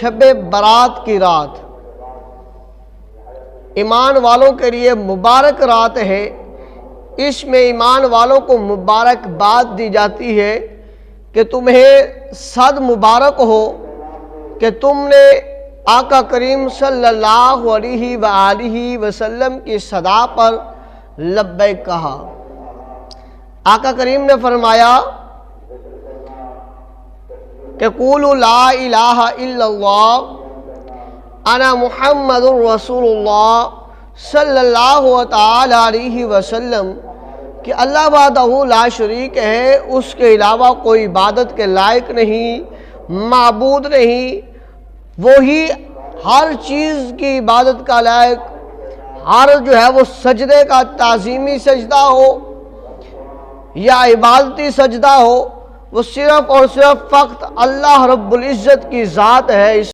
شب برات کی رات ایمان والوں کے لیے مبارک رات ہے۔ اس میں ایمان والوں کو مبارک بات دی جاتی ہے کہ تمہیں صد مبارک ہو کہ تم نے آقا کریم صلی اللہ علیہ وآلہ وسلم کی صدا پر لبیک کہا۔ آقا کریم نے فرمایا کہ قولوا لا الہ الا اللہ انا محمد رسول اللہ صلی اللہ تعالی علیہ وسلم کہ اللہ وحدہ لا شریک ہے، اس کے علاوہ کوئی عبادت کے لائق نہیں، معبود نہیں، وہی ہر چیز کی عبادت کا لائق، ہر وہ سجدے کا تعظیمی سجدہ ہو یا عبادتی سجدہ ہو، وہ صرف اور صرف فقط اللہ رب العزت کی ذات ہے۔